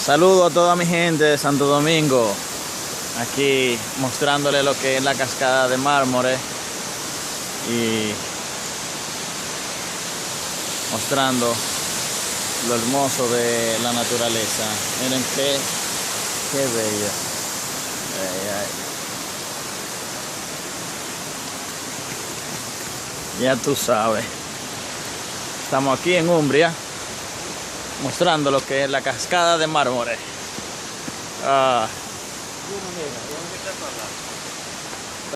Saludo a toda mi gente de Santo Domingo, aquí mostrándole lo que es la cascada de Mármore y mostrando lo hermoso de la naturaleza. Miren qué bello. Ay, ay. Ya tú sabes, estamos aquí en Umbria mostrando lo que es la cascada de Mármore.